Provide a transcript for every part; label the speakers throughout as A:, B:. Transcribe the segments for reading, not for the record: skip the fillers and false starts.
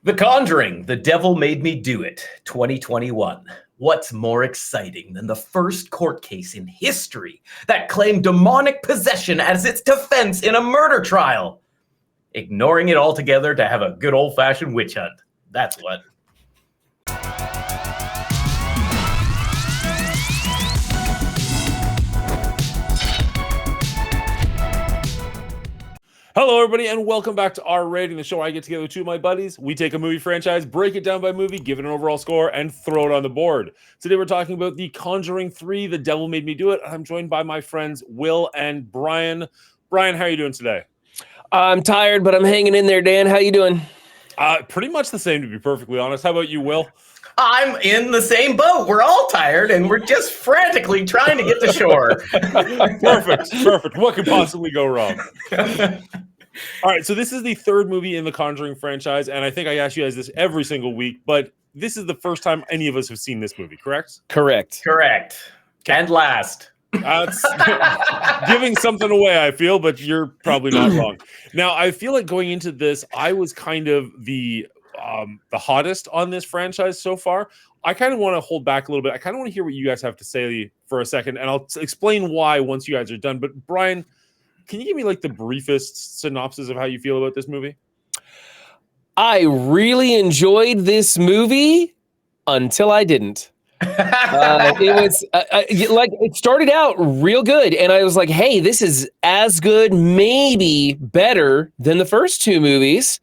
A: The Conjuring, The Devil Made Me Do It, 2021. What's more exciting than the first court case in history that claimed demonic possession as its defense in a murder trial? Ignoring it altogether to have a good old-fashioned witch hunt. That's what.
B: Hello, everybody, and welcome back to R Rating, the show where I get together with two of my buddies. We take a movie franchise, break it down by movie, give it an overall score, and throw it on the board. Today, we're talking about The Conjuring 3, The Devil Made Me Do It. I'm joined by my friends Will and Brian. Brian, how are you doing today?
C: I'm tired, but I'm hanging in there, Dan. How you doing?
B: Pretty much the same, to be perfectly honest. How about you, Will?
A: I'm in the same boat. We're all tired, and we're just frantically trying to get to shore.
B: Perfect. What could possibly go wrong? All right, so this is the third movie in the Conjuring franchise, and I think I ask you guys this every single week, but this is the first time any of us have seen this movie, correct?
C: Correct.
A: And last.
B: That's giving something away, I feel, but you're probably not wrong. Now, I feel like going into this, I was kind of the hottest on this franchise so far. I kind of want to hold back a little bit. I kind of want to hear what you guys have to say for a second, and I'll explain why once you guys are done. But Brian, can you give me like the briefest synopsis of how you feel about this movie?
C: I really enjoyed this movie until I didn't. It was like it started out real good, and I was like, "Hey, this is as good, maybe better than the first two movies."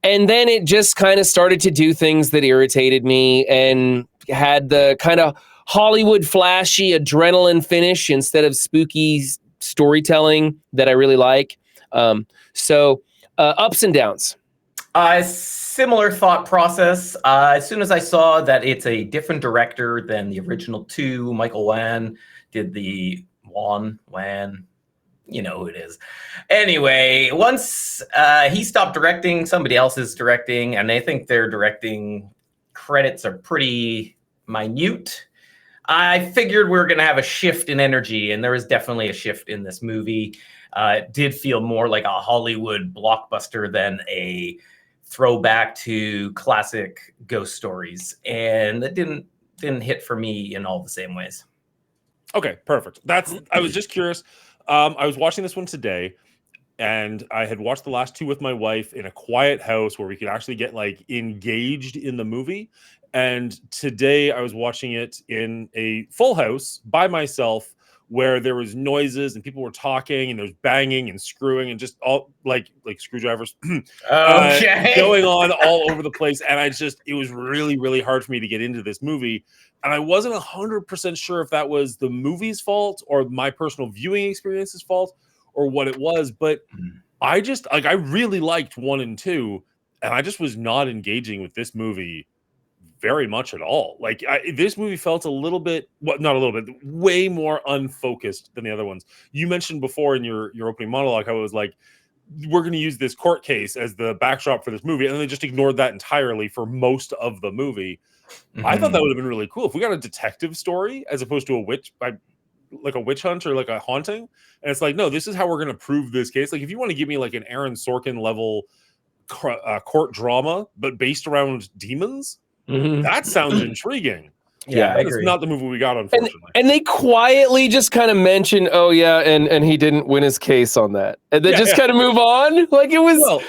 C: And then it just kind of started to do things that irritated me, and had the kind of Hollywood flashy adrenaline finish instead of spooky storytelling that I really like. So ups and downs.
A: Similar thought process. As soon as I saw that it's a different director than the original two, Michael Wan did the Wan, you know who it is. Anyway, once he stopped directing, somebody else is directing, and I think their directing credits are pretty minute. I figured we were going to have a shift in energy, and there was definitely a shift in this movie. It did feel more like a Hollywood blockbuster than a throwback to classic ghost stories, and it didn't hit for me in all the same ways.
B: Okay, perfect. I was just curious. I was watching this one today, and I had watched the last two with my wife in a quiet house where we could actually get like engaged in the movie. And today I was watching it in a full house by myself, where there was noises and people were talking and there was banging and screwing and just all like screwdrivers going on all over the place. And it was really, really hard for me to get into this movie. And I wasn't 100% sure if that was the movie's fault or my personal viewing experience's fault or what it was. But I really liked 1 and 2, and I just was not engaging with this movie very much at all. Like this movie felt a little bit, well, not a little bit, way more unfocused than the other ones. You mentioned before in your opening monologue, how it was like, we're going to use this court case as the backdrop for this movie. And they just ignored that entirely for most of the movie. Mm-hmm. I thought that would have been really cool if we got a detective story as opposed to a witch hunt or like a haunting. And it's like, no, this is how we're going to prove this case. Like if you want to give me like an Aaron Sorkin level court drama, but based around demons, that sounds intriguing.
A: Yeah,
B: that's not the movie we got, unfortunately.
C: And they quietly just kind of mention, oh yeah, and he didn't win his case on that, and then kind of move on. Like it was.
B: Well,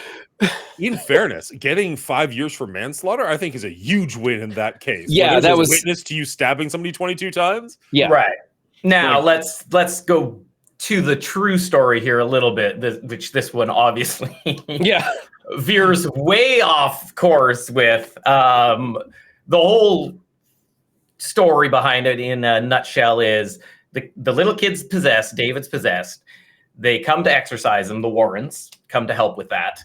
B: in fairness, getting 5 years for manslaughter, I think, is a huge win in that case.
C: Yeah, that was
B: witness to you stabbing somebody 22 times.
C: Yeah,
A: right. Now let's go to the true story here a little bit, which this one obviously veers way off course with. The whole story behind it in a nutshell is the little kid's possessed, David's possessed. They come to exorcise him, the Warrens come to help with that.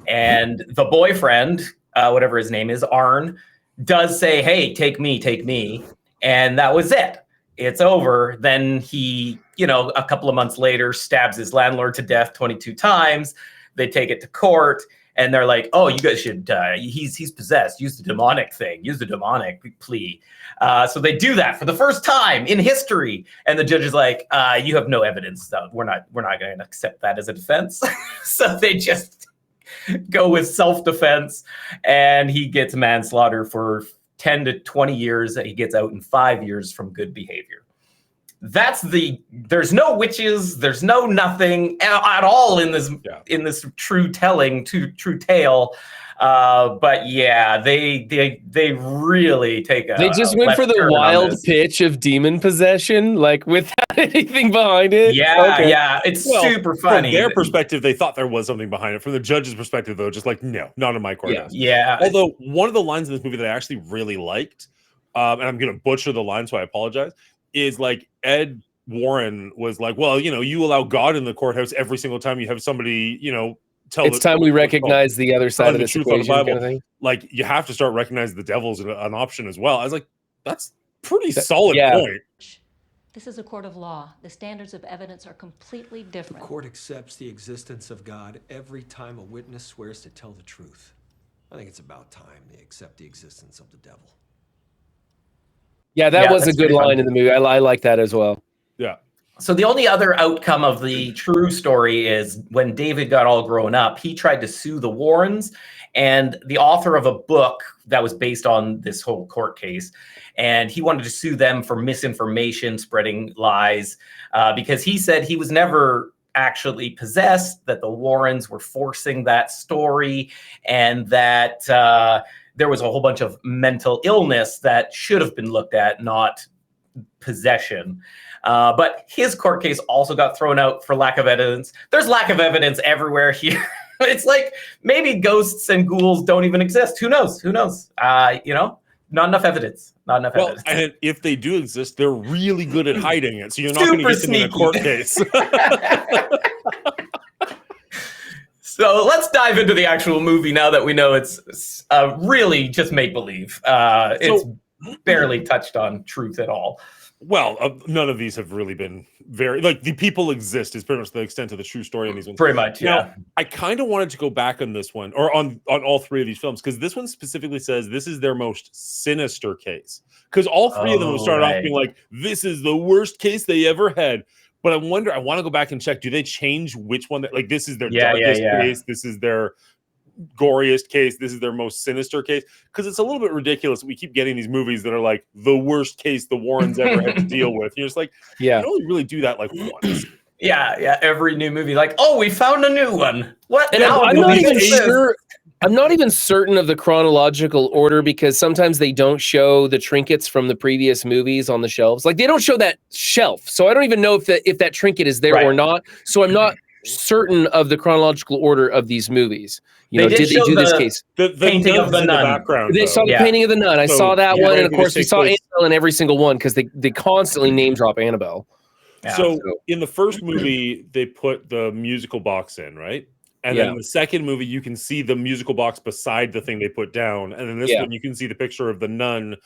A: And the boyfriend, whatever his name is, Arn, does say, hey, take me. And that was it. It's over. Then he, a couple of months later, stabs his landlord to death 22 times. They take it to court. And they're like, oh, you guys should, he's possessed. Use the demonic thing. Use the demonic plea. So they do that for the first time in history. And the judge is like, you have no evidence. So we're not going to accept that as a defense. So they just go with self-defense, and he gets manslaughter for 10 to 20 years. He gets out in 5 years from good behavior. There's no witches, there's no nothing at all in this true tale. But yeah, they really take
C: They just went for the wild pitch of demon possession, like without anything behind it.
A: Yeah, it's super funny.
B: From their perspective, they thought there was something behind it. From the judge's perspective, though, just like, no, not in my courthouse.
A: Yeah.
B: Although one of the lines in this movie that I actually really liked, and I'm going to butcher the line, so I apologize, is like Ed Warren was like, well, you allow God in the courthouse every single time you have somebody,
C: it's time we recognize the other side of this equation, kind of thing.
B: Like, you have to start recognizing the devil's an option as well. I was like, that's pretty solid point.
D: This is a court of law. The standards of evidence are completely different.
E: The court accepts the existence of God every time a witness swears to tell the truth. I think it's about time they accept the existence of the devil.
C: Yeah, that was a good line in the movie. I like that as well.
B: Yeah.
A: So the only other outcome of the true story is when David got all grown up, he tried to sue the Warrens, and the author of a book that was based on this whole court case. And he wanted to sue them for misinformation, spreading lies, because he said he was never actually possessed, that the Warrens were forcing that story, and that there was a whole bunch of mental illness that should have been looked at, not possession. But his court case also got thrown out for lack of evidence. There's lack of evidence everywhere here. It's like maybe ghosts and ghouls don't even exist. Who knows? Not enough evidence. Evidence.
B: And if they do exist, they're really good at hiding it. So you're not going to get them in a court case.
A: So let's dive into the actual movie now that we know it's really just make-believe. It's barely touched on truth at all.
B: Well, none of these have really been very, like, the people exist is pretty much the extent of the true story in these ones.
A: Pretty much, yeah.
B: Now, I kind of wanted to go back on this one, or on all three of these films, because this one specifically says this is their most sinister case. Because all three of them started off being like, this is the worst case they ever had. But I want to go back and check, do they change which one? Like, this is their darkest case, this is their goriest case, this is their most sinister case? Because it's a little bit ridiculous. We keep getting these movies that are like the worst case the Warrens ever had to deal with. You're just like, you only really do that like once.
A: Yeah. Every new movie, like, we found a new one. What?
C: And I'm not even sure. I'm not even certain of the chronological order, because sometimes they don't show the trinkets from the previous movies on the shelves. Like, they don't show that shelf, so I don't even know if that trinket is there or not. So I'm not certain of the chronological order of these movies. Did they do this case?
B: The painting of the nun.
C: Background, they saw the painting of the nun. I saw that one, and of course we saw Annabelle in every single one, because they constantly name drop Annabelle.
B: Yeah, so in the first movie, they put the musical box in, right? And then in the second movie, you can see the musical box beside the thing they put down. And then this one, you can see the picture of the nun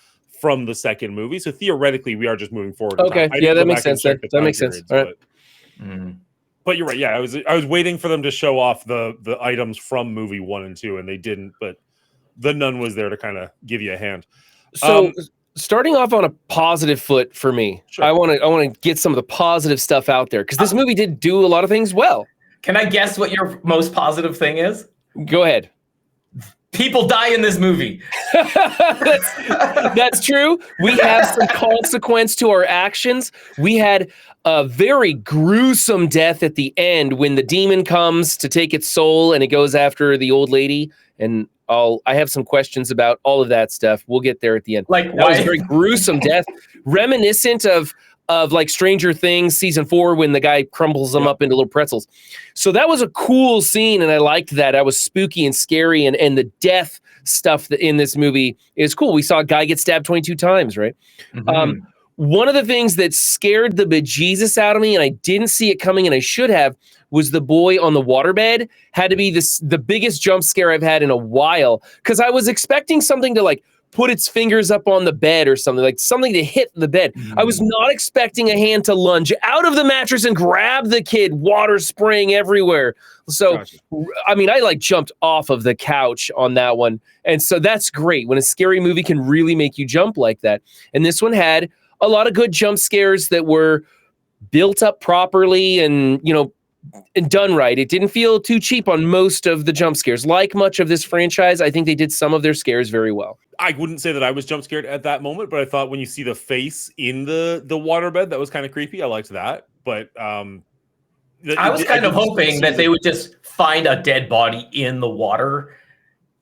B: from the second movie. So theoretically, we are just moving forward.
C: Okay, that makes sense. That makes sense. All right.
B: But you're right. Yeah, I was waiting for them to show off the items from movie 1 and 2, and they didn't. But the nun was there to kind of give you a hand.
C: So starting off on a positive foot for me, I want to get some of the positive stuff out there, because this movie did do a lot of things well.
A: Can I guess what your most positive thing is?
C: Go ahead.
A: People die in this movie.
C: That's true. We have some consequence to our actions. We had a very gruesome death at the end when the demon comes to take its soul and it goes after the old lady. And I have some questions about all of that stuff. We'll get there at the end. That was a very gruesome death, reminiscent of like Stranger Things season 4, when the guy crumbles them up into little pretzels. So that was a cool scene, and I liked that. That was spooky and scary, and the death stuff in this movie is cool. We saw a guy get stabbed 22 times, right? Mm-hmm. One of the things that scared the bejesus out of me, and I didn't see it coming, and I should have, was the boy on the waterbed. Had to be the biggest jump scare I've had in a while, because I was expecting something to like put its fingers up on the bed or something, like something to hit the bed. I was not expecting a hand to lunge out of the mattress and grab the kid, water spraying everywhere. So, I mean, I like jumped off of the couch on that one. And so that's great when a scary movie can really make you jump like that. And this one had a lot of good jump scares that were built up properly and, done right. It didn't feel too cheap on most of the jump scares. Like much of this franchise, I think they did some of their scares very well.
B: I wouldn't say that I was jump scared at that moment, but I thought when you see the face in the waterbed, that was kind of creepy. I liked that, but
A: I was kind of hoping that they would just find a dead body in the water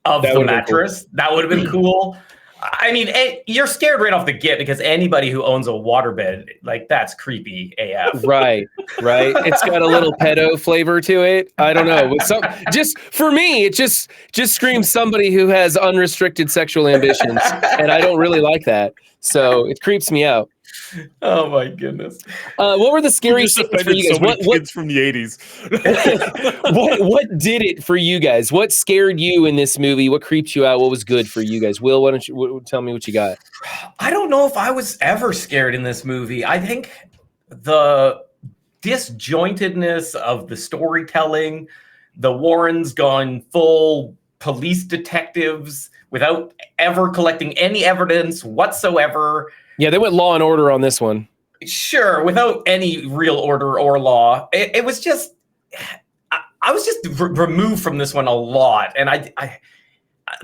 A: of the mattress. Cool. That would have been cool. I mean, you're scared right off the get because anybody who owns a waterbed, like, that's creepy AF.
C: Right. It's got a little pedo flavor to it. I don't know. Just for me, it just screams somebody who has unrestricted sexual ambitions, and I don't really like that. So it creeps me out.
A: Oh my goodness!
C: What were the scary scenes for you guys?
B: What kids from the 80s?
C: what did it for you guys? What scared you in this movie? What creeped you out? What was good for you guys? Will, why don't you tell me what you got?
A: I don't know if I was ever scared in this movie. I think the disjointedness of the storytelling, the Warrens gone full police detectives without ever collecting any evidence whatsoever.
C: Yeah, they went Law and Order on this one.
A: Sure, without any real order or law. It was just, I was just removed from this one a lot. And I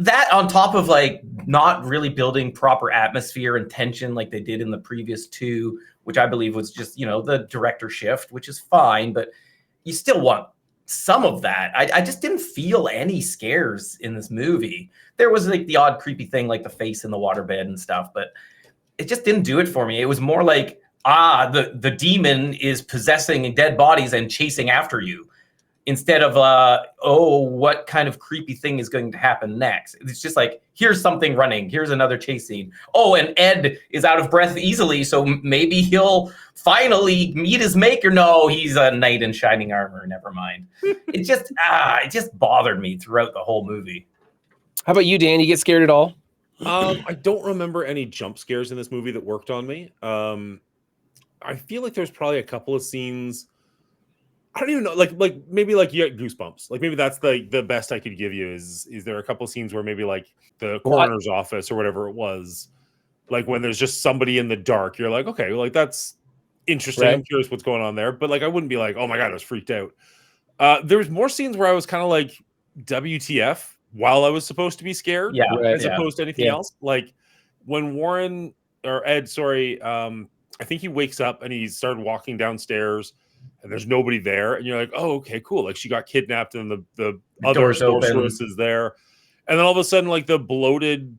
A: that on top of like not really building proper atmosphere and tension like they did in the previous two, which I believe was just, the director shift, which is fine, but you still want some of that. I just didn't feel any scares in this movie. There was like the odd creepy thing like the face in the waterbed and stuff, but it just didn't do it for me. It was more like, the demon is possessing dead bodies and chasing after you, instead of, what kind of creepy thing is going to happen next? It's just like, here's something running. Here's another chase scene. Oh, and Ed is out of breath easily, so maybe he'll finally meet his maker. No, he's a knight in shining armor. Never mind. It just bothered me throughout the whole movie.
C: How about you, Dan? You get scared at all?
B: I don't remember any jump scares in this movie that worked on me. I feel like there's probably a couple of scenes. I don't even know, like maybe like you get goosebumps. Like maybe that's the best I could give you is there a couple of scenes where maybe like the coroner's office or whatever it was, like when there's just somebody in the dark, you're like, okay, like that's interesting. Right. I'm curious what's going on there, but like I wouldn't be like, oh my God, I was freaked out. There's more scenes where I was kind of like, WTF, while I was supposed to be scared, as opposed to anything else. Like when Warren or Ed, I think he wakes up and he started walking downstairs and there's nobody there. And you're like, oh, okay, cool. Like she got kidnapped and the other sorceress is there. And then all of a sudden, like the bloated,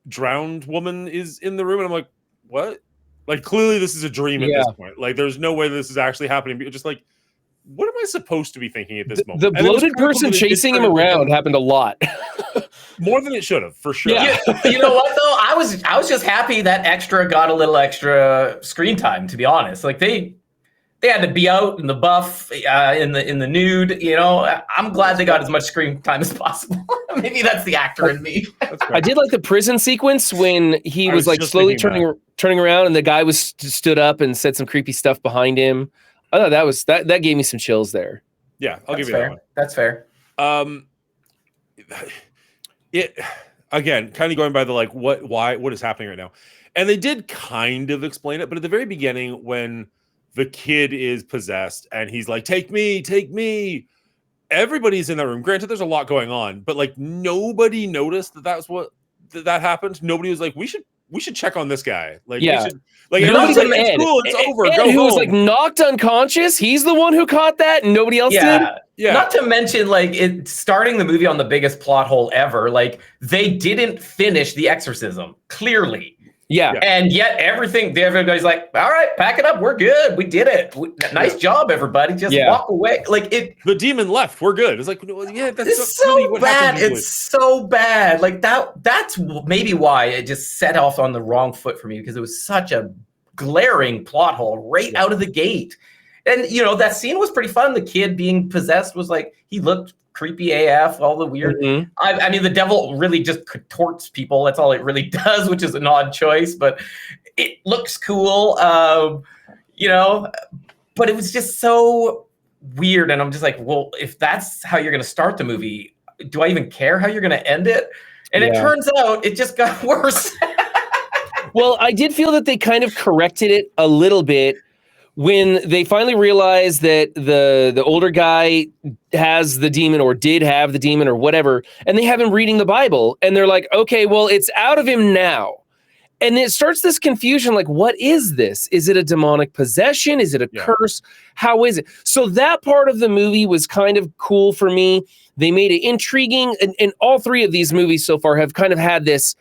B: drowned woman is in the room. And I'm like, what? Like clearly this is a dream at this point. Like there's no way this is actually happening. But just like, what am I supposed to be thinking at this moment?
C: The bloated person chasing him around happened a lot.
B: More than it should have, for sure.
A: Yeah. You know what though? I was just happy that extra got a little extra screen time, to be honest. Like they had to be out in the buff, in the nude, I'm glad they got as much screen time as possible. Maybe that's the actor in me.
C: I did like the prison sequence when he was like slowly turning around and the guy was stood up and said some creepy stuff behind him. I thought that gave me some chills there.
B: Yeah, I'll give you that one.
A: That's fair.
B: It again, kind of going by the like what is happening right now. And they did kind of explain it, but at the very beginning when the kid is possessed and he's like, take me. Everybody's in that room. Granted, there's a lot going on, but like nobody noticed that happened. Nobody was like, we should check on this guy. Like, we should, like, everyone's like, it's cool, it's over.
C: Ed,
B: go
C: who
B: home.
C: was like knocked unconscious. He's the one who caught that, and nobody else did.
A: Yeah. Not to mention, like, it starting the movie on the biggest plot hole ever. Like, they didn't finish the exorcism, clearly.
C: Yeah.
A: And yet everybody's like, all right, pack it up. We're good. We did it. Nice job, everybody. Just walk away. Like
B: the demon left. We're good. It's like,
A: that's so really bad. It's so bad. Like that's maybe why it just set off on the wrong foot for me, because it was such a glaring plot hole right out of the gate. And that scene was pretty fun. The kid being possessed was like, he looked creepy AF, all the weird. Mm-hmm. I mean, the devil really just contorts people. That's all it really does, which is an odd choice, but it looks cool. But it was just so weird. And I'm just like, well, if that's how you're going to start the movie, do I even care how you're going to end it? And it turns out it just got worse.
C: Well, I did feel that they kind of corrected it a little bit when they finally realize that the older guy has the demon or did have the demon or whatever, and they have him reading the Bible, and they're like, okay, well, it's out of him now. And it starts this confusion, like, what is this? Is it a demonic possession? Is it a curse? How is it? So that part of the movie was kind of cool for me. They made it intriguing. And all three of these movies so far have kind of had this,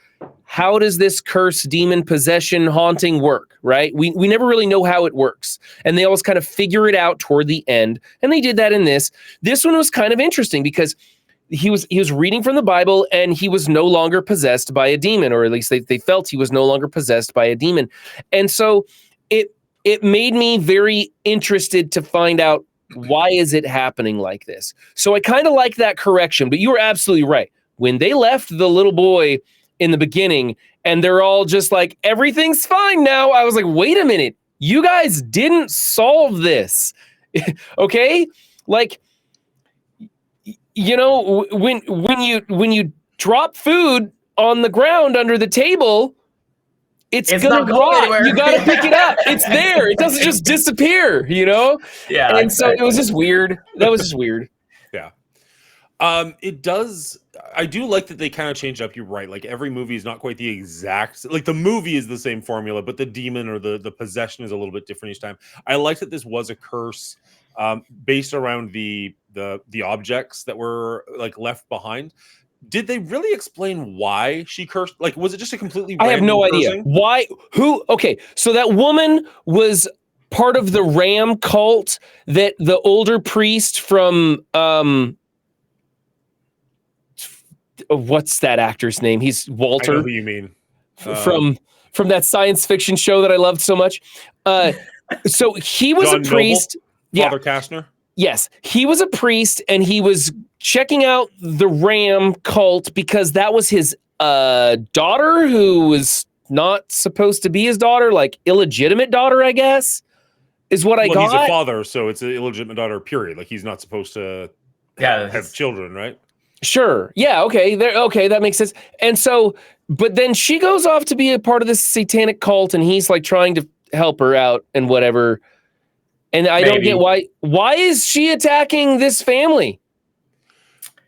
C: how does this curse, demon, possession, haunting work, right? We never really know how it works. And they always kind of figure it out toward the end. And they did that in this. This one was kind of interesting because he was reading from the Bible and he was no longer possessed by a demon, or at least they felt he was no longer possessed by a demon. And so it made me very interested to find out, why is it happening like this? So I kind of like that correction, but you were absolutely right. When they left the little boy in the beginning and they're all just like, everything's fine now, I was like, wait a minute, you guys didn't solve this. Okay? Like, you know, when you drop food on the ground under the table, it's gonna rot. You gotta pick it up. It's there. It doesn't just disappear, you know?
A: Yeah.
C: And so it was just weird. That was just weird.
B: Yeah. It does. I do like that they kind of changed up. You're right. Like every movie is not quite the exact, like the movie is the same formula, but the demon or the possession is a little bit different each time. I like that this was a curse based around the objects that were like left behind. Did they really explain why she cursed? Like, was it just a completely
C: I have no idea.
B: cursing?
C: Why? Who? Okay, so that woman was part of the Ram cult that the older priest from what's that actor's name? He's Walter.
B: I know who you mean.
C: From that science fiction show that I loved so much. So he was
B: John
C: a priest.
B: Noble? Father Kastner?
C: Yes, he was a priest, and he was checking out the Ram cult because that was his daughter, who was not supposed to be his daughter, like illegitimate daughter, I guess, is what I got.
B: He's a father, so it's an illegitimate daughter, period. Like he's not supposed to have children, right?
C: Sure. Yeah. Okay. Okay. That makes sense. And so, but then she goes off to be a part of this satanic cult, and he's like trying to help her out and whatever. And I don't get why is she attacking this family?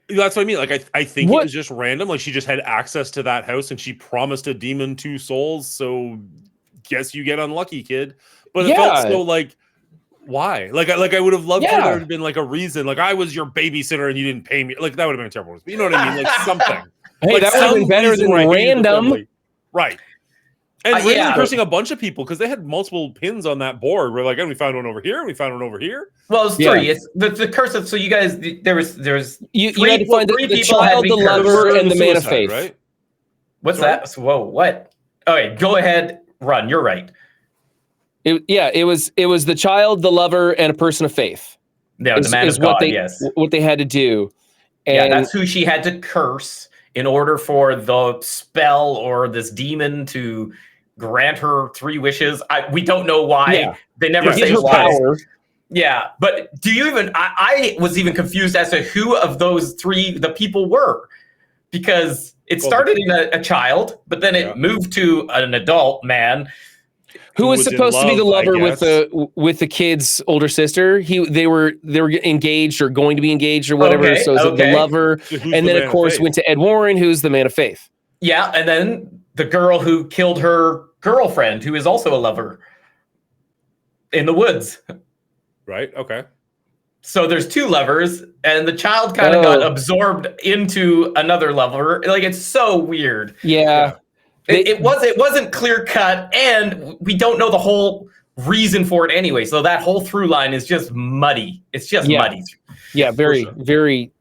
B: That's what I mean. Like, I think it was just random. Like, she just had access to that house and she promised a demon 2 souls. So, guess you get unlucky, kid. But it felt so like, why? Like I would have loved for there to have been like a reason. Like, I was your babysitter and you didn't pay me. Like, that would have been a terrible. You know what I mean? Like, something.
C: Hey,
B: like,
C: that would have been better than random.
B: Right. And randomly cursing a bunch of people because they had multiple pins on that board. We're like, and we found one over here, and we found one over here.
A: Well, it's 3. It's the curse of. So you guys, there was
C: you had to find the child, the lover, and the man of faith.
B: Right?
A: What's that? Whoa, what? Okay, go ahead, run. You're right.
C: It was the child, the lover, and a person of faith.
A: Yeah, the man of God. Yes,
C: what they had to do. And
A: that's who she had to curse in order for the spell or this demon to grant her 3 wishes. We don't know why.
C: Yeah.
A: They never say why.
C: Power.
A: Yeah, but do you even? I was even confused as to who of those 3 the people were, because it started in a child, but then it moved to an adult man
C: who was supposed to be the lover with the kid's older sister. They were engaged or going to be engaged or whatever.
A: Okay,
C: so the lover, and then of course went to Ed Warren, who's the man of faith.
A: Yeah, and then the girl who killed her girlfriend, who is also a lover, in the woods.
B: Right. Okay.
A: So there's 2 lovers, and the child kind of got absorbed into another lover. Like, it's so weird.
C: Yeah.
A: It wasn't clear cut, and we don't know the whole reason for it anyway. So that whole through line is just muddy. It's just muddy.
C: Yeah, very, very.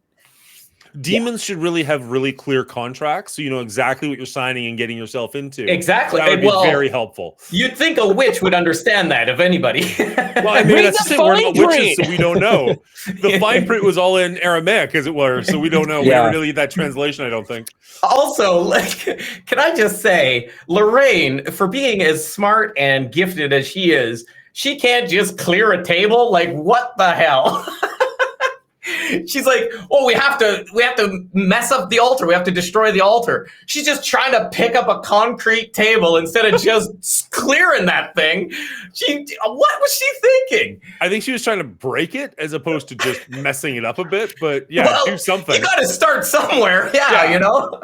B: Demons should really have really clear contracts, so you know exactly what you're signing and getting yourself into.
A: Exactly.
B: That would be very helpful.
A: You'd think a witch would understand that, if anybody.
B: Well, I mean, that's the thing. We're not witches, so we don't know. The fine print was all in Aramaic, as it were, so we don't know. We don't really get that translation, I don't think.
A: Also, like, can I just say, Lorraine, for being as smart and gifted as she is, she can't just clear a table. Like, what the hell? She's like, oh, we have to mess up the altar. We have to destroy the altar. She's just trying to pick up a concrete table instead of just clearing that thing. What was she thinking?
B: I think she was trying to break it as opposed to just messing it up a bit. But yeah, do something.
A: You got to start somewhere. Yeah, you know.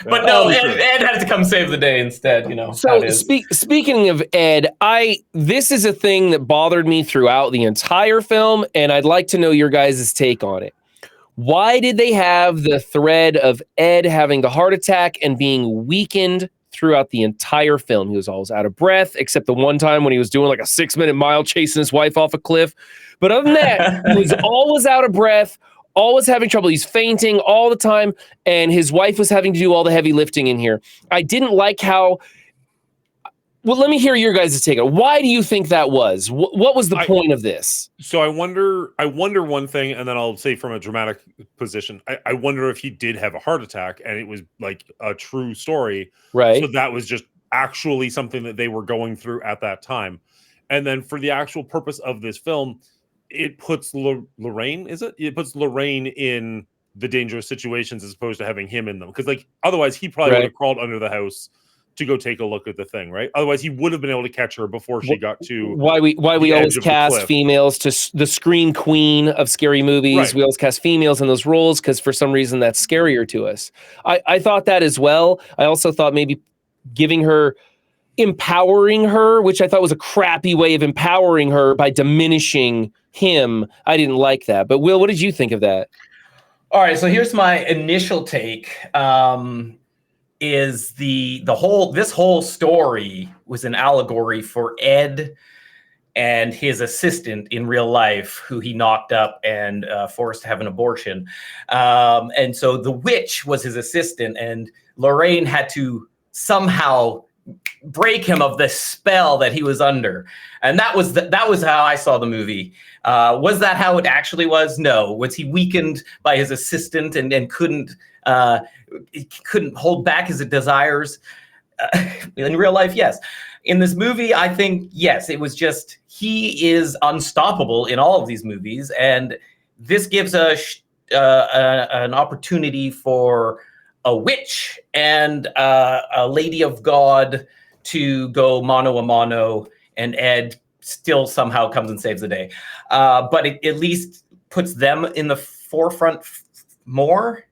A: But no, Ed had to come save the day instead, you know.
C: So speaking of Ed, this is a thing that bothered me throughout the entire film, and I'd like to know your guys' take on it. Why did they have the thread of Ed having the heart attack and being weakened throughout the entire film? He was always out of breath, except the one time when he was doing like a 6-minute mile chasing his wife off a cliff. But other than that, he was always out of breath, always having trouble. He's fainting all the time, and his wife was having to do all the heavy lifting in here. I didn't like how... Well, let me hear your guys' take on it. Why do you think that was? What was the point of this?
B: So I wonder one thing, and then I'll say from a dramatic position, I wonder if he did have a heart attack, and it was like a true story.
C: Right.
B: So that was just actually something that they were going through at that time. And then for the actual purpose of this film, it puts Lorraine, is it? It puts Lorraine in the dangerous situations as opposed to having him in them. Because like otherwise he probably would have crawled under the house to go take a look at the thing, right? Otherwise he would have been able to catch her before she got to
C: why we always cast females to the scream queen of scary movies. Right. We always cast females in those roles because for some reason that's scarier to us. I thought that as well. I also thought maybe empowering her, which I thought was a crappy way of empowering her by diminishing him. I didn't like that. But Will, what did you think of that?
A: All right, so here's my initial take. Is this whole story was an allegory for Ed and his assistant in real life, who he knocked up and forced to have an abortion. And so the witch was his assistant, and Lorraine had to somehow break him of the spell that he was under. And that was how I saw the movie. Was that how it actually was? No. Was he weakened by his assistant and couldn't hold back his desires? In real life, yes. In this movie, I think, yes, it was just, he is unstoppable in all of these movies. And this gives an opportunity for a witch and a lady of God to go mano a mano, and Ed still somehow comes and saves the day. But it at least puts them in the forefront more,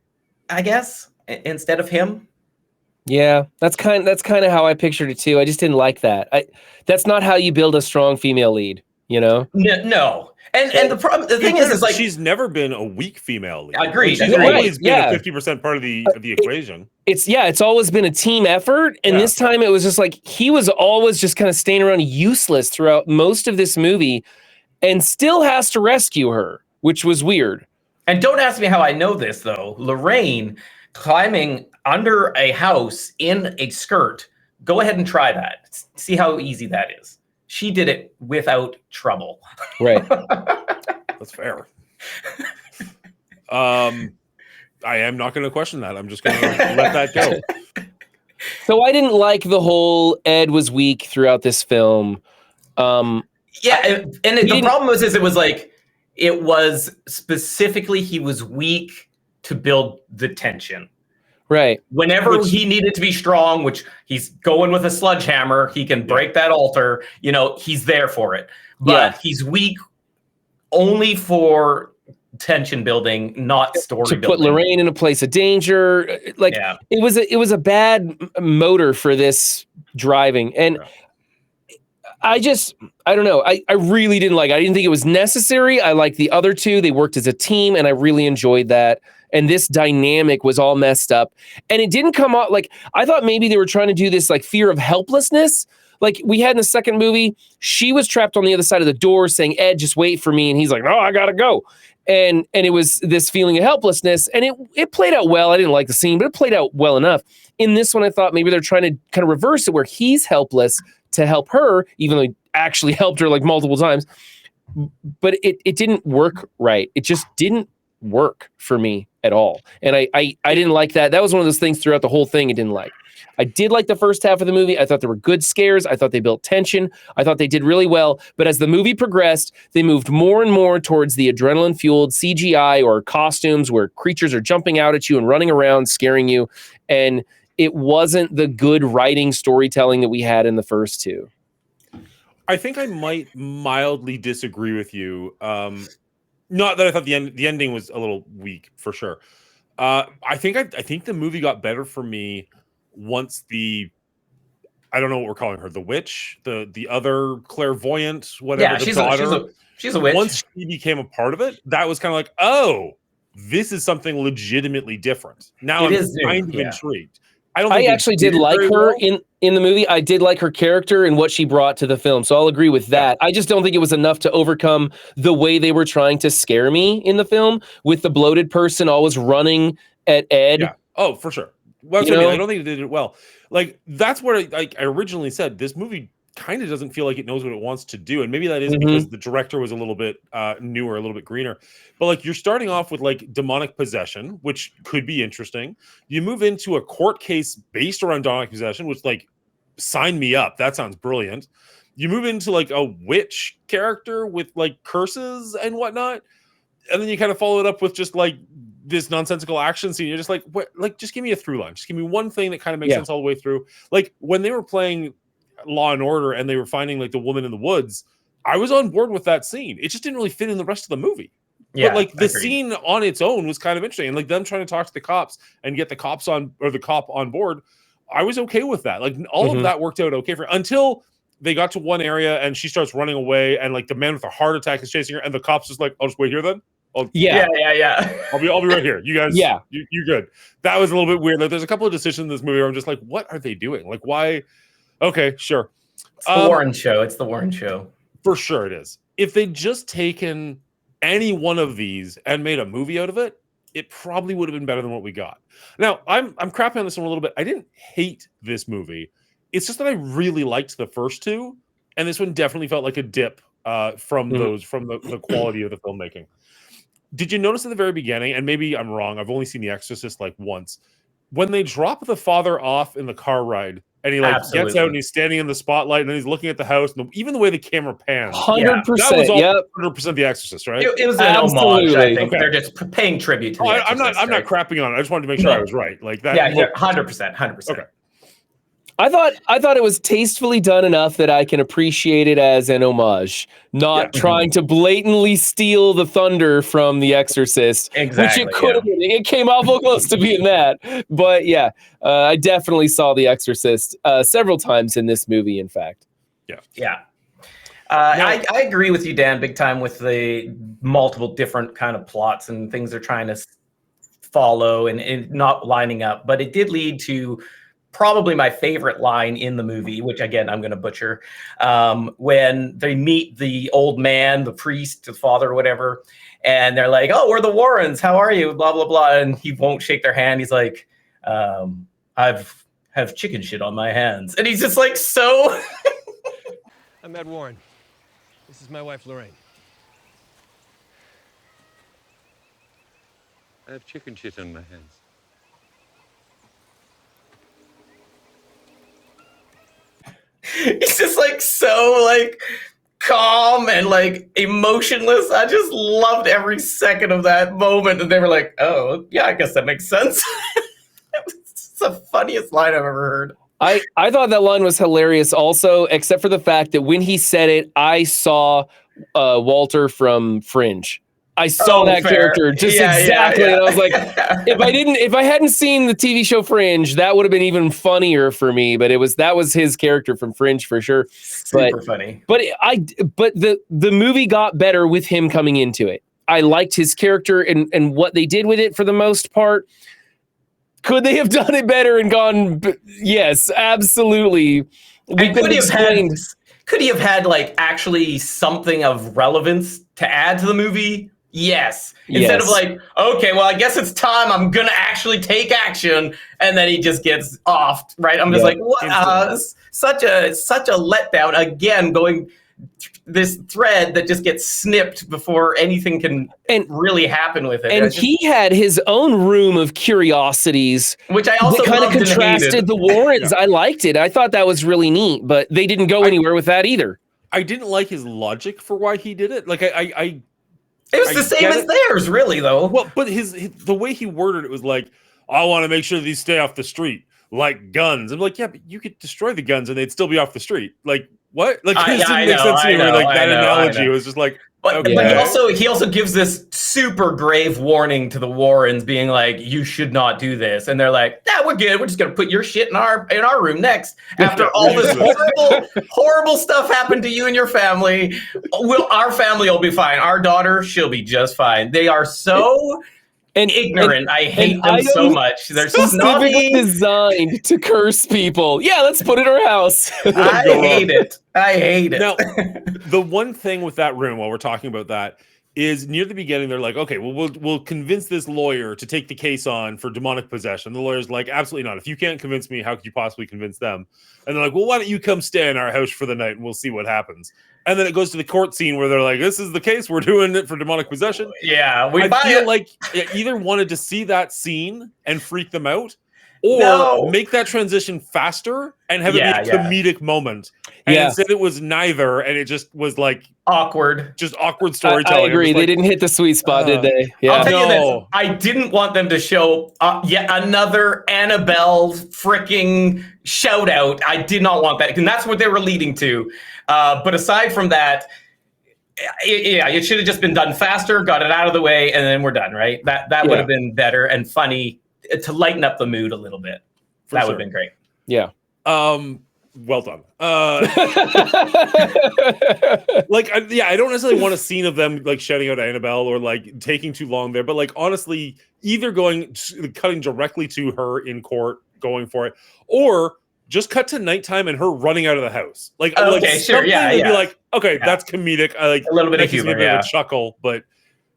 A: I guess, instead of him.
C: Yeah, that's kind of how I pictured it too. I just didn't like that. That's not how you build a strong female lead, you know?
A: No. And the thing is like,
B: she's never been a weak female lead.
A: Agreed.
B: She's always been a 50% part of the equation. It's always been a team effort, and this time it was just like he was always just kind of staying around useless throughout most of this movie, and still has to rescue her, which was weird.
A: And don't ask me how I know this though. Lorraine climbing under a house in a skirt. Go ahead and try that. See how easy that is. She did it without trouble.
C: Right.
B: That's fair. I am not going to question that. I'm just going to let that go.
C: So I didn't like the whole Ed was weak throughout this film.
A: The problem was it was specifically he was weak to build the tension.
C: Right.
A: Whenever he needed to be strong, which he's going with a sledgehammer, he can break that altar, he's there for it. But he's weak only for tension building, not story building.
C: To put Lorraine in a place of danger. It was a bad motor for this driving. And I don't know. I really didn't like it. I didn't think it was necessary. I liked the other two. They worked as a team, and I really enjoyed that. And this dynamic was all messed up. And it didn't come out like, I thought maybe they were trying to do this like fear of helplessness. Like we had in the second movie, she was trapped on the other side of the door saying, Ed, just wait for me. And he's like, no, I gotta go. And it was this feeling of helplessness. And it played out well. I didn't like the scene, but it played out well enough. In this one, I thought maybe they're trying to kind of reverse it where he's helpless to help her, even though he actually helped her like multiple times. But it didn't work right. It just didn't work for me at all. And I didn't like that. That was one of those things throughout the whole thing I didn't like. I did like the first half of the movie. I thought there were good scares. I thought they built tension. I thought they did really well. But as the movie progressed, they moved more and more towards the adrenaline-fueled CGI or costumes where creatures are jumping out at you and running around, scaring you. And it wasn't the good writing storytelling that we had in the first two.
B: I think I might mildly disagree with you. Not that I thought the ending was a little weak, for sure. I think the movie got better for me once I don't know what we're calling her, the witch, the other clairvoyant, whatever.
A: Yeah,
B: the
A: she's
B: daughter.
A: she's a witch.
B: Once she became a part of it, that was kind of like, oh, this is something legitimately different. Now I'm kind of intrigued.
C: I actually did like her in the movie. I did like her character and what she brought to the film. So I'll agree with that. Yeah. I just don't think it was enough to overcome the way they were trying to scare me in the film with the bloated person always running at Ed.
B: Yeah. Oh, for sure. Well, I don't think it did it well. Like, that's what I originally said. This movie kind of doesn't feel like it knows what it wants to do. And maybe that is because the director was a little bit newer, a little bit greener. But like, you're starting off with like demonic possession, which could be interesting. You move into a court case based around demonic possession, which, like, sign me up. That sounds brilliant. You move into like a witch character with like curses and whatnot. And then you kind of follow it up with just like this nonsensical action scene. You're just like, what? Like, just give me a through line. Just give me one thing that kind of makes sense all the way through. Like, when they were playing Law and Order and they were finding like the woman in the woods, I was on board with that scene. It just didn't really fit in the rest of the movie. Yeah, but like the scene on its own was kind of interesting, and like them trying to talk to the cops and get the cop on board, I was okay with that. Like, all of that worked out okay for until they got to one area and she starts running away, and like the man with a heart attack is chasing her, and the cops just like, I'll just wait here then. I'll be right here. You guys, you good. That was a little bit weird. Like, there's a couple of decisions in this movie where I'm just like, what are they doing? Like, why? Okay, sure.
A: It's the Warren show. It's the Warren show.
B: For sure it is. If they'd just taken any one of these and made a movie out of it, it probably would have been better than what we got. Now, I'm crapping on this one a little bit. I didn't hate this movie. It's just that I really liked the first two, and this one definitely felt like a dip from the quality of the filmmaking. Did you notice at the very beginning, and maybe I'm wrong, I've only seen The Exorcist like once, when they drop the father off in the car ride, and he like gets out and he's standing in the spotlight and then he's looking at the house, and even the way the camera pans,
C: 100%,
B: that was all 100% The Exorcist, right?
A: It was an homage. I think they're just paying tribute to.
B: I'm not crapping on it. I just wanted to make sure I was right. Like that.
A: Yeah, 100%.
B: Okay.
C: I thought it was tastefully done enough that I can appreciate it as an homage, not trying to blatantly steal the thunder from The Exorcist, which it could have been. It came awful close to being that. But yeah, I definitely saw The Exorcist several times in this movie, in fact.
A: Yeah. I agree with you, Dan, big time with the multiple different kind of plots and things they're trying to follow and not lining up. But it did lead to probably my favorite line in the movie, which again, I'm going to butcher, when they meet the old man, the priest, the father, or whatever, and they're like, oh, we're the Warrens. How are you? Blah, blah, blah. And he won't shake their hand. He's like, have chicken shit on my hands. And he's just like, so.
E: I'm Ed Warren. This is my wife, Lorraine.
F: I have chicken shit on my hands.
A: He's just like so like calm and like emotionless. I just loved every second of that moment. And they were like, oh yeah, I guess that makes sense. It's the funniest line I've ever heard.
C: I thought that line was hilarious also, except for the fact that when he said it, I saw Walter from Fringe. I saw that character just exactly. And I was like, if I hadn't seen the TV show Fringe, that would have been even funnier for me. But that was his character from Fringe for sure.
A: Super funny.
C: But the movie got better with him coming into it. I liked his character and what they did with it for the most part. Could they have done it better and gone? Yes, absolutely.
A: Could he have had like actually something of relevance to add to the movie? Yes. Instead of like, okay, well, I guess it's time. I'm gonna actually take action, and then he just gets off. Right? I'm just like, what? Such a letdown. Again, going thread that just gets snipped before anything can really happen with it.
C: And he had his own room of curiosities,
A: which I also
C: kind of contrasted the Warrens. I liked it. I thought that was really neat, but they didn't go anywhere with that either.
B: I didn't like his logic for why he did it. Like
A: it was the same as theirs, really, though.
B: Well, but the way he worded it was like, I want to make sure these stay off the street, like guns. I'm like, yeah, but you could destroy the guns and they'd still be off the street. Like, what? Like, it didn't make sense to me. Like, that analogy was just like,
A: but he also gives this super grave warning to the Warrens, being like, you should not do this. And they're like, yeah, we're good. We're just going to put your shit in our room next. After all this horrible stuff happened to you and your family, our family will be fine. Our daughter, she'll be just fine. They are so ignorant. I hate them so much. They're
C: specifically designed to curse people. Yeah, let's put it in our house.
A: I hate it.
B: Now, the one thing with that room, while we're talking about that, is near the beginning, they're like, okay, well, we'll convince this lawyer to take the case on for demonic possession. The lawyer's like, absolutely not. If you can't convince me, how could you possibly convince them? And they're like, well, why don't you come stay in our house for the night and we'll see what happens. And then it goes to the court scene where they're like, this is the case. We're doing it for demonic possession.
A: Yeah.
B: I feel like it either wanted to see that scene and freak them out, or make that transition faster and have it be a comedic moment. And instead it was neither, and it just was like awkward storytelling.
C: I agree. They didn't hit the sweet spot, did they? Yeah.
A: I'll tell you this. I didn't want them to show yet another Annabelle freaking shout out. I did not want that. And that's what they were leading to. But aside from that, it should have just been done faster, got it out of the way, and then we're done, right? That would have been better and funny to lighten up the mood a little bit. That would have been great.
C: Yeah.
B: Well done. I don't necessarily want a scene of them like shouting out Annabelle or like taking too long there, but like honestly, either cutting directly to her in court, going for it, or just cut to nighttime and her running out of the house. Like, sure, be like, okay, that's comedic. I like
A: a little bit of humor,
B: a chuckle, but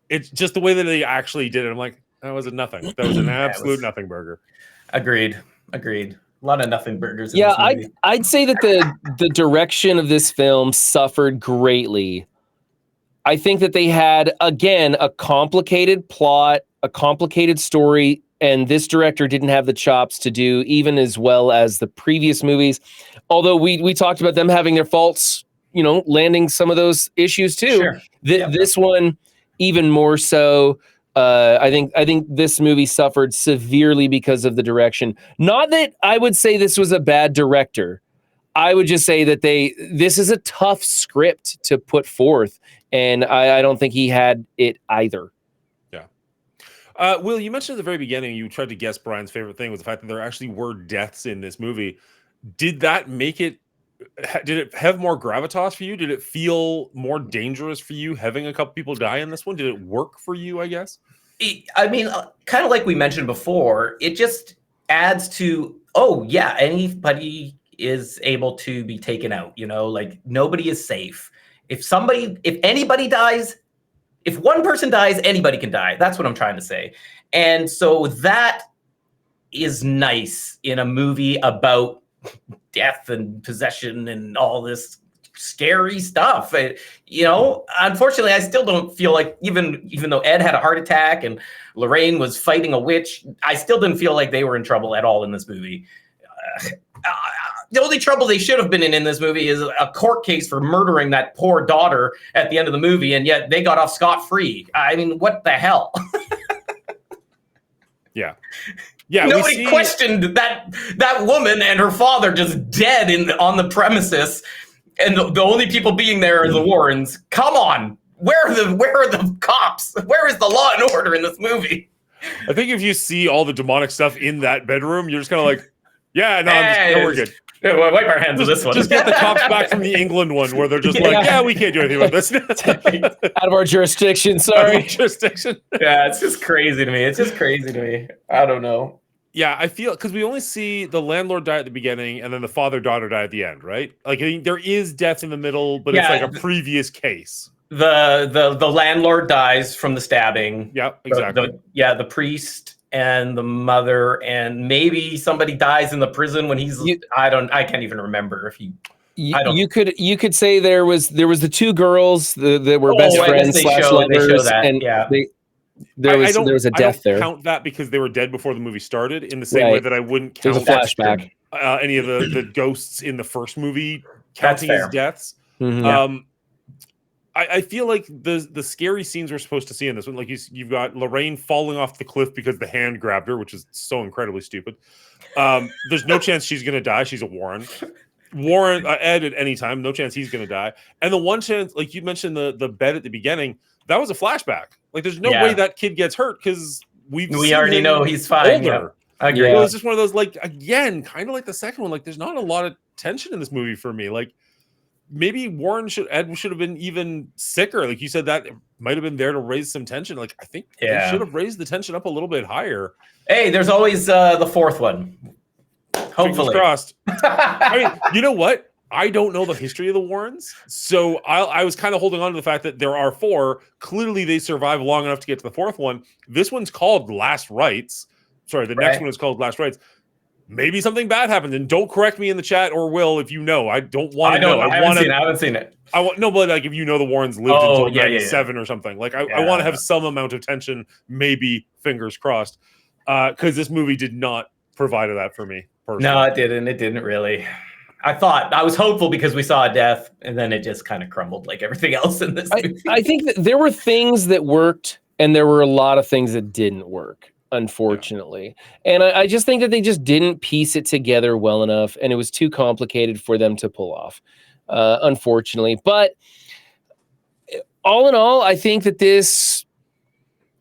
B: it's just the way that they actually did it. I'm like, that was a nothing. That was an absolute nothing burger.
A: Agreed. A lot of nothing burgers.
C: I'd say that the direction of this film suffered greatly. I think that they had, again, a complicated plot, a complicated story, and this director didn't have the chops to do even as well as the previous movies. Although we talked about them having their faults, landing some of those issues too.
A: Sure.
C: This one, even more so. I think this movie suffered severely because of the direction. Not that I would say this was a bad director. I would just say that this is a tough script to put forth, and I don't think he had it either.
B: Yeah. Will, you mentioned at the very beginning you tried to guess Brian's favorite thing was the fact that there actually were deaths in this movie. Did that make it? Did it have more gravitas for you? Did it feel more dangerous for you having a couple people die in this one? Did it work for you, I guess?
A: I mean, kind of like we mentioned before, it just adds to, anybody is able to be taken out, like nobody is safe. If anybody dies, if one person dies, anybody can die. That's what I'm trying to say. And so that is nice in a movie about death and possession and all this scary stuff. Unfortunately, I still don't feel like even though Ed had a heart attack and Lorraine was fighting a witch, I still didn't feel like they were in trouble at all in this movie. The only trouble they should have been in this movie is a court case for murdering that poor daughter at the end of the movie, and yet they got off scot-free. I mean, what the hell?
B: Yeah. Yeah,
A: nobody questioned that woman and her father just dead on the premises, and the only people being there are the Warrens. Come on, where are the cops? Where is the law and order in this movie?
B: I think if you see all the demonic stuff in that bedroom, you're just kind of like, yeah, we're good.
A: Yeah, we'll wipe our hands with this one.
B: Just get the cops back from the England one where they're just we can't do anything about this.
C: Out of our jurisdiction, sorry.
B: Yeah,
A: it's just crazy to me. I don't know.
B: Yeah, I feel because we only see the landlord die at the beginning and then the father-daughter die at the end, right? Like I think there is death in the middle, but it's like a previous case.
A: The landlord dies from the stabbing.
B: Yeah, exactly.
A: The priest and the mother, and maybe somebody dies in the prison when I can't even remember if he.
C: You could say there was the two girls that were best friends / lovers,
A: they show that.
C: and
A: yeah.
C: there was a death there.
B: I don't count that because they were dead before the movie started. In the same way that I wouldn't count
C: There's a flashback.
B: Any of the ghosts in the first movie counting as deaths.
C: Mm-hmm.
B: I feel like the scary scenes we're supposed to see in this one, like you've got Lorraine falling off the cliff because the hand grabbed her, which is so incredibly stupid. There's no chance she's going to die. She's a Warren, Ed at any time. No chance he's going to die. And the one chance, like you mentioned, the bed at the beginning, that was a flashback. Like there's no way that kid gets hurt because we
A: already know he's fine.
B: Older.
A: I agree.
B: It was just one of those, like, again, kind of like the second one. Like there's not a lot of tension in this movie for me. Like maybe Ed should have been even sicker. Like you said, that might have been there to raise some tension. Like I think they should have raised the tension up a little bit higher.
A: Hey, there's always the fourth one. Hopefully.
B: Fingers crossed. I mean, you know what? I don't know the history of the Warrens, so I was kind of holding on to the fact that there are 4. Clearly, they survive long enough to get to the fourth one. This one's called Last Rites. Sorry, the next one is called Last Rites. Maybe something bad happened, and don't correct me in the chat or Will if you know. I don't want to know.
A: I haven't seen it.
B: But like if you know the Warrens lived until 97 or something. Like I want to have some amount of tension. Maybe fingers crossed, because this movie did not provide that for me personally.
A: No, it didn't. It didn't really. I was hopeful because we saw a death, and then it just kind of crumbled like everything else in this movie.
C: I think that there were things that worked, and there were a lot of things that didn't work, unfortunately. Yeah. And I just think that they just didn't piece it together well enough, and it was too complicated for them to pull off, unfortunately. But all in all, I think that this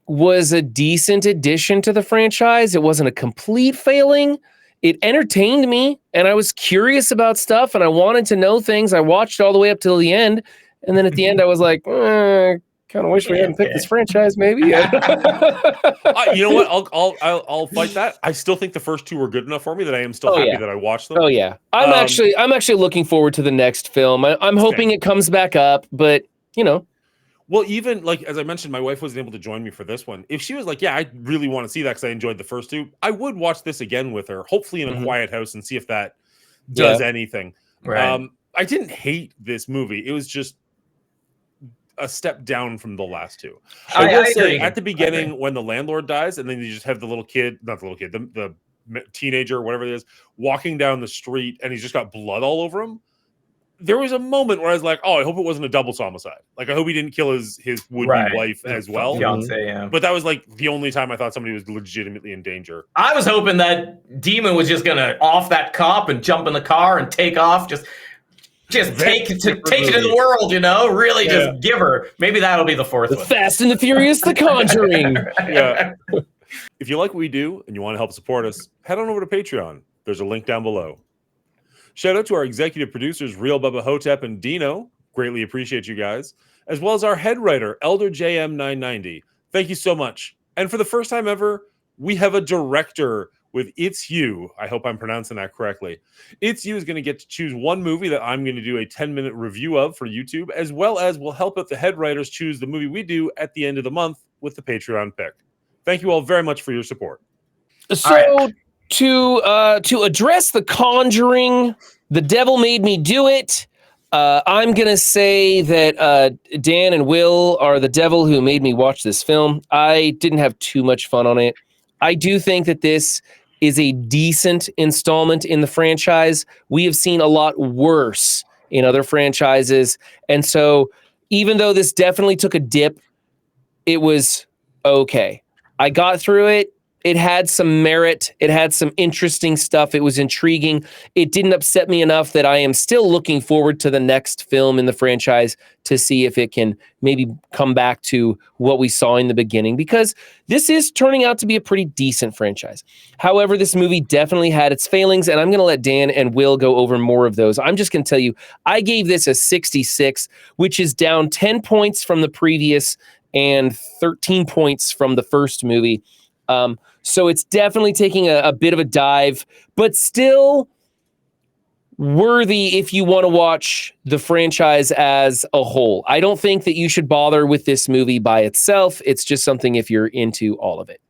C: was a decent addition to the franchise. It wasn't a complete failing. It entertained me, and I was curious about stuff, and I wanted to know things. I watched all the way up till the end, and then at the end, I was like, kind of wish we hadn't picked this franchise, maybe.
B: You know what? I'll fight that. I still think the first 2 were good enough for me that I am still happy that I watched them.
C: Oh yeah, I'm actually looking forward to the next film. I'm hoping it comes back up, but you know.
B: Well, even like as I mentioned, my wife wasn't able to join me for this one. If she was like, "Yeah, I really want to see that because I enjoyed the first 2," I would watch this again with her, hopefully in a quiet house, and see if that does anything.
A: Right.
B: I didn't hate this movie; it was just a step down from the last 2. I will say at the beginning when the landlord dies, and then you just have the little kid, not the little kid, the teenager, whatever it is, walking down the street, and he's just got blood all over him. There was a moment where I was like, "Oh, I hope it wasn't a double homicide. Like, I hope he didn't kill his would-be wife as well."
A: Fiance, yeah.
B: But that was like the only time I thought somebody was legitimately in danger.
A: I was hoping that Demon was just gonna off that cop and jump in the car and take off, just take it to the world, you know? Really, just give her. Maybe that'll be the fourth one.
C: Fast and the Furious, The Conjuring.
B: Yeah. If you like what we do and you want to help support us, head on over to Patreon. There's a link down below. Shout out to our executive producers, Real Bubba Hotep and Dino. Greatly appreciate you guys. As well as our head writer, Elder JM990. Thank you so much. And for the first time ever, we have a director with It's You. I hope I'm pronouncing that correctly. It's You is going to get to choose one movie that I'm going to do a 10-minute review of for YouTube, as well as we'll help out the head writers choose the movie we do at the end of the month with the Patreon pick. Thank you all very much for your support.
C: So to address The Conjuring, The Devil Made Me Do It, I'm going to say that Dan and Will are the devil who made me watch this film. I didn't have too much fun on it. I do think that this is a decent installment in the franchise. We have seen a lot worse in other franchises. And so even though this definitely took a dip, it was okay. I got through it. It had some merit. It had some interesting stuff. It was intriguing. It didn't upset me enough that I am still looking forward to the next film in the franchise to see if it can maybe come back to what we saw in the beginning, because this is turning out to be a pretty decent franchise. However, this movie definitely had its failings, and I'm going to let Dan and Will go over more of those. I'm just going to tell you, I gave this a 66, which is down 10 points from the previous and 13 points from the first movie. So it's definitely taking a bit of a dive, but still worthy if you want to watch the franchise as a whole. I don't think that you should bother with this movie by itself. It's just something if you're into all of it.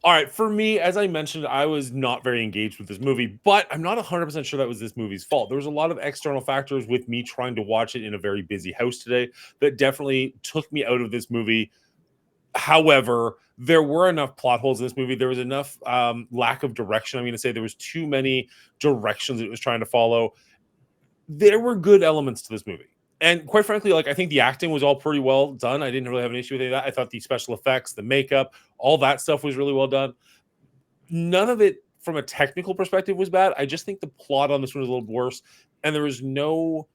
B: All right, for me, as I mentioned, I was not very engaged with this movie, but I'm not 100% sure that was this movie's fault. There was a lot of external factors with me trying to watch it in a very busy house today that definitely took me out of this movie. However, there were enough plot holes in this movie. There was enough lack of direction. I'm going to say there was too many directions it was trying to follow. There were good elements to this movie. And quite frankly, like I think the acting was all pretty well done. I didn't really have an issue with any of that. I thought the special effects, the makeup, all that stuff was really well done. None of it from a technical perspective was bad. I just think the plot on this one was a little worse. And there was no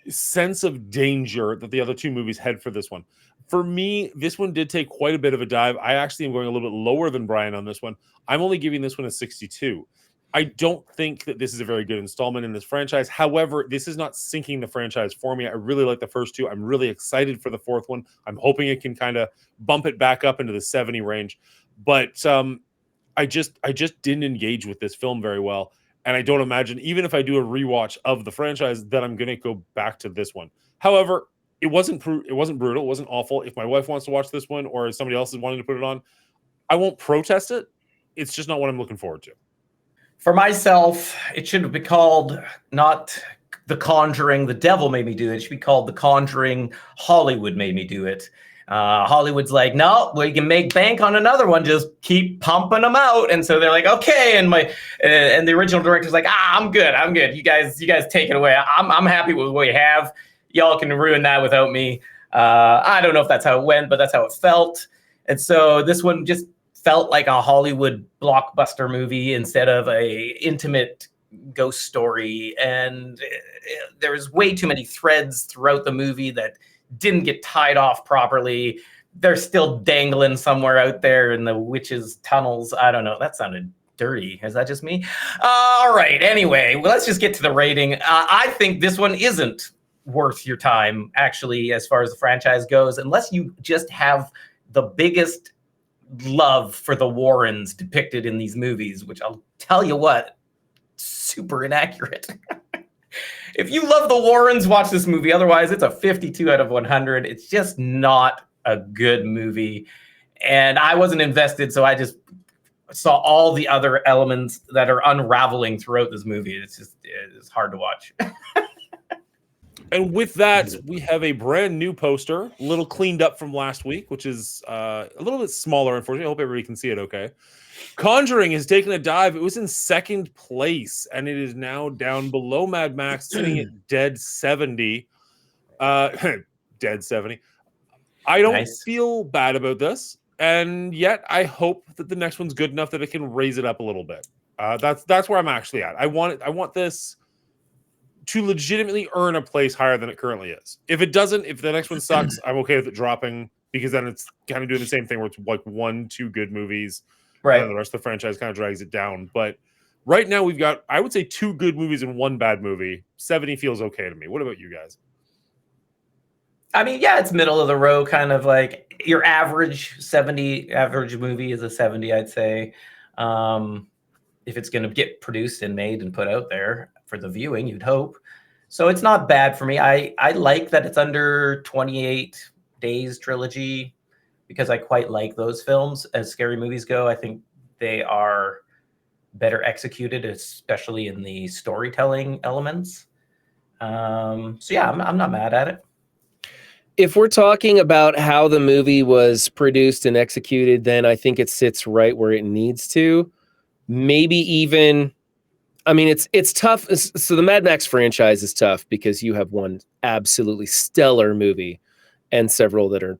B: sense of danger that the other two movies had for this one. For me, this one did take quite a bit of a dive. I actually am going a little bit lower than Brian on this one. I'm only giving this one a 62. I don't think that this is a very good installment in this franchise. However, this is not sinking the franchise for me. I really like the first two. I'm really excited for the fourth one. I'm hoping it can kind of bump it back up into the 70 range. But I just didn't engage with this film very well. And I don't imagine, even if I do a rewatch of the franchise, that I'm going to go back to this one. However, it wasn't brutal. It wasn't awful. If my wife wants to watch this one or if somebody else is wanting to put it on, I won't protest it. It's just not what I'm looking forward to.
A: For myself, it should be called not The Conjuring, The Devil Made Me Do It. It should be called The Conjuring, Hollywood Made Me Do It. Hollywood's like, no, we can make bank on another one. Just keep pumping them out. And so they're like, okay. And and the original director's like, I'm good. You guys take it away. I'm happy with what we have. Y'all can ruin that without me. I don't know if that's how it went, but that's how it felt. And so this one just felt like a Hollywood blockbuster movie instead of a intimate ghost story. And there was way too many threads throughout the movie that didn't get tied off properly. They're still dangling somewhere out there in the witches' tunnels. I don't know. That sounded dirty. Is that just me? All right. Anyway, well, let's just get to the rating. I think this one isn't worth your time, actually, as far as the franchise goes, unless you just have the biggest love for the Warrens depicted in these movies, which I'll tell you what, super inaccurate. If you love the Warrens, watch this movie. Otherwise, it's a 52 out of 100. It's just not a good movie. And I wasn't invested, so I just saw all the other elements that are unraveling throughout this movie. It's hard to watch.
B: And with that, we have a brand new poster, a little cleaned up from last week, which is a little bit smaller, unfortunately. I hope everybody can see it okay. Conjuring has taken a dive. It was in second place, and it is now down below Mad Max, sitting at dead 70. Dead 70. I don't feel bad about this, and yet I hope that the next one's good enough that it can raise it up a little bit. That's where I'm actually at. I want this to legitimately earn a place higher than it currently is. If it doesn't, if the next one sucks, I'm okay with it dropping, because then it's kind of doing the same thing where it's like 1-2 good movies, right? And the rest of the franchise kind of drags it down. But right now we've got, I would say, 2 good movies and 1 bad movie. 70 feels okay to me. What about you guys?
A: I mean, yeah, it's middle of the road, kind of like your average 70 average movie is a 70, I'd say. If it's going to get produced and made and put out there for the viewing, you'd hope. So it's not bad for me. I like that it's under 28 Days trilogy, because I quite like those films as scary movies go. I think they are better executed, especially in the storytelling elements. So yeah, I'm not mad at it.
C: If we're talking about how the movie was produced and executed, then I think it sits right where it needs to. Maybe even, I mean, it's tough. So the Mad Max franchise is tough because you have one absolutely stellar movie and several that are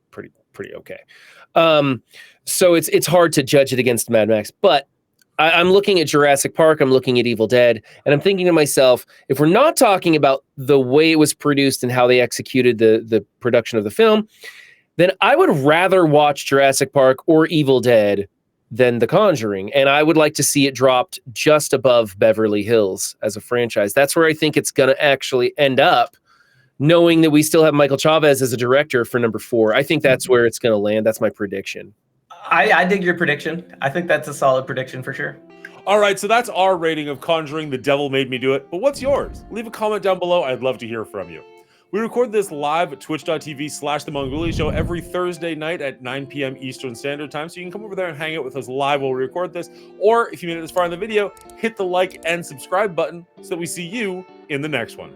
C: pretty okay. So it's hard to judge it against Mad Max. But I'm looking at Jurassic Park, I'm looking at Evil Dead, and I'm thinking to myself, if we're not talking about the way it was produced and how they executed the production of the film, then I would rather watch Jurassic Park or Evil Dead than The Conjuring. And I would like to see it dropped just above Beverly Hills as a franchise. That's where I think it's going to actually end up, knowing that we still have Michael Chavez as a director for number 4. I think that's where it's going to land. That's my prediction.
A: I dig your prediction. I think that's a solid prediction for sure.
B: All right, so that's our rating of Conjuring, The Devil Made Me Do It. But what's yours? Leave a comment down below. I'd love to hear from you. We record this live at twitch.tv/The Mongolian Show every Thursday night at 9 p.m. Eastern Standard Time. So you can come over there and hang out with us live while we record this. Or if you made it this far in the video, hit the like and subscribe button so that we see you in the next one.